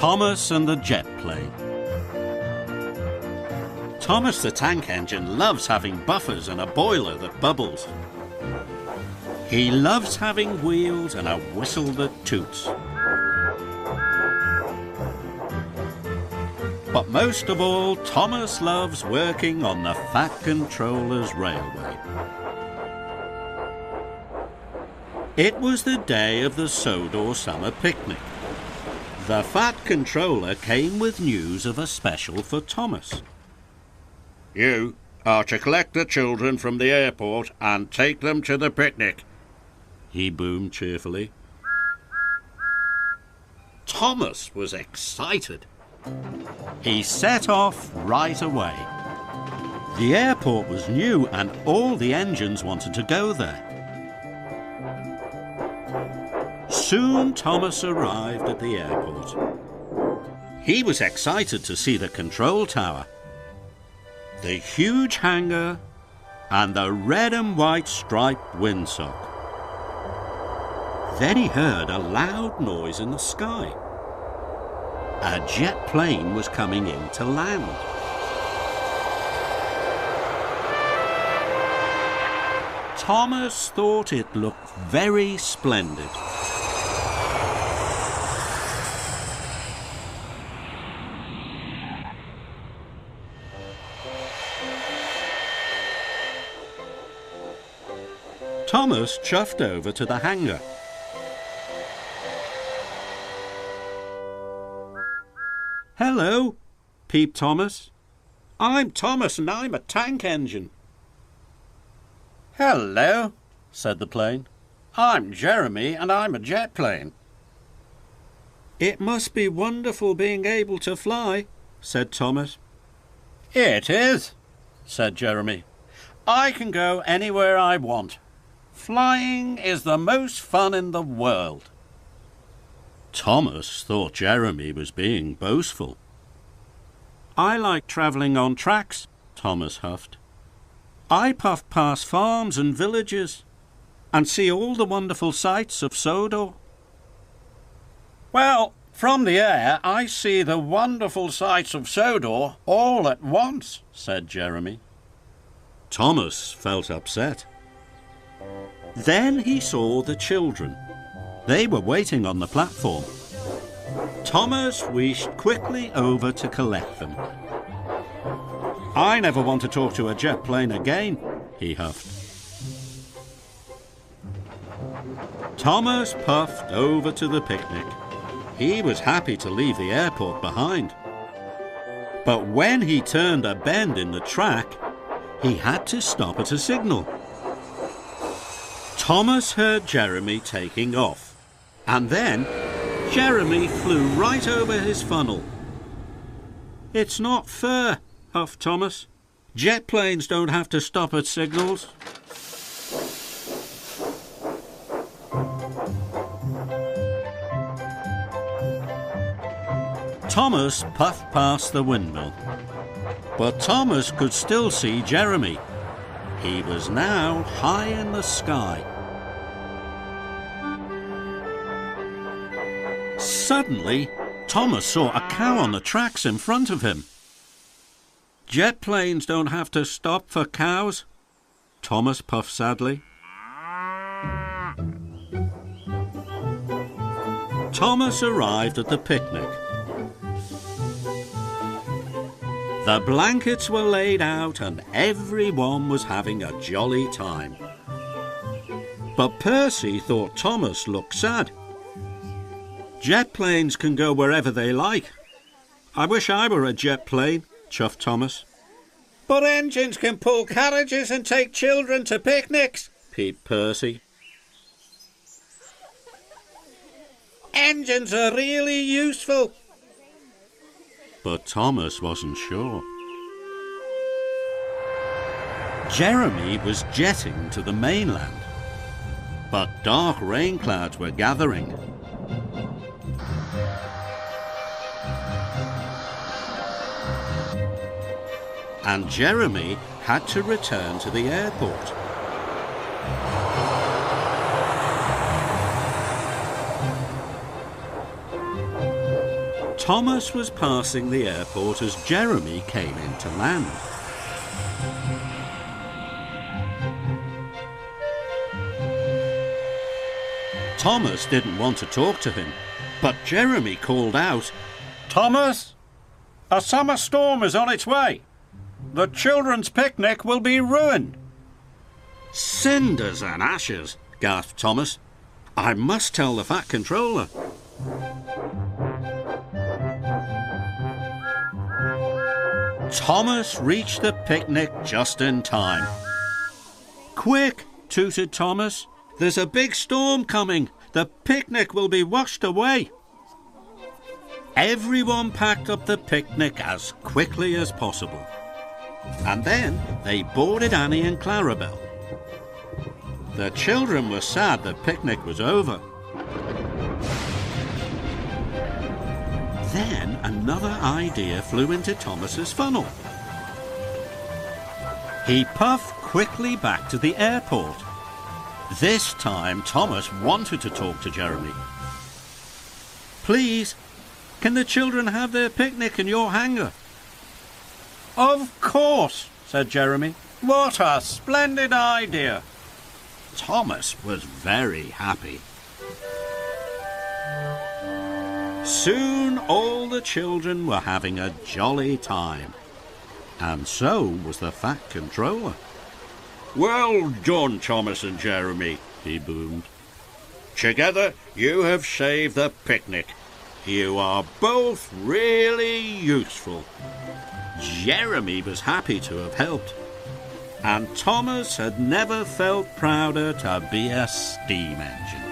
Thomas and the jet plane. Thomas the tank engine loves having buffers and a boiler that bubbles. He loves having wheels and a whistle that toots. But most of all, Thomas loves working on the Fat Controller's railway. It was the day of the Sodor summer picnic. The Fat Controller came with news of a special for Thomas. You are to collect the children from the airport and take them to the picnic, he boomed cheerfully. Thomas was excited. He set off right away. The airport was new and all the engines wanted to go there. Soon Thomas arrived at the airport. He was excited to see the control tower, the huge hangar, and the red and white striped windsock. Then he heard a loud noise in the sky. A jet plane was coming in to land. Thomas thought it looked very splendid. Thomas chuffed over to the hangar. Hello, peeped Thomas. I'm Thomas and I'm a tank engine. Hello, said the plane. I'm Jeremy and I'm a jet plane. It must be wonderful being able to fly, said Thomas. It is, said Jeremy. I can go anywhere I want. Flying is the most fun in the world. Thomas thought Jeremy was being boastful. I like travelling on tracks, Thomas huffed. I puff past farms and villages and see all the wonderful sights of Sodor. Well, from the air I see the wonderful sights of Sodor all at once, said Jeremy. Thomas felt upset. Then he saw the children. They were waiting on the platform. Thomas wheezed quickly over to collect them. I never want to talk to a jet plane again, he huffed. Thomas puffed over to the picnic. He was happy to leave the airport behind. But when he turned a bend in the track, he had to stop at a signal. Thomas heard Jeremy taking off, and then Jeremy flew right over his funnel. It's not fair, huffed Thomas. Jet planes don't have to stop at signals. Thomas puffed past the windmill, but Thomas could still see Jeremy. He was now high in the sky. Suddenly, Thomas saw a cow on the tracks in front of him. Jet planes don't have to stop for cows, Thomas puffed sadly. Thomas arrived at the picnic. The blankets were laid out and everyone was having a jolly time. But Percy thought Thomas looked sad. Jet planes can go wherever they like. I wish I were a jet plane, chuffed Thomas. But engines can pull carriages and take children to picnics, peeped Percy. Engines are really useful. But Thomas wasn't sure. Jeremy was jetting to the mainland, but dark rain clouds were gathering. And Jeremy had to return to the airport. Thomas was passing the airport as Jeremy came into land. Thomas didn't want to talk to him, but Jeremy called out, "Thomas, a summer storm is on its way. The children's picnic will be ruined." "Cinders and ashes," gasped Thomas. "I must tell the Fat Controller." Thomas reached the picnic just in time. "Quick," tooted Thomas. "There's a big storm coming. The picnic will be washed away." Everyone packed up the picnic as quickly as possible. And then they boarded Annie and Clarabel. The children were sad the picnic was over. Then another idea flew into Thomas's funnel. He puffed quickly back to the airport. This time Thomas wanted to talk to Jeremy. "Please, can the children have their picnic in your hangar?" "Of course," said Jeremy. "What a splendid idea." Thomas was very happy. Soon all the children were having a jolly time. And so was the Fat Controller. "Well done, Thomas and Jeremy," he boomed. "Together you have saved the picnic. You are both really useful." Jeremy was happy to have helped. And Thomas had never felt prouder to be a steam engine.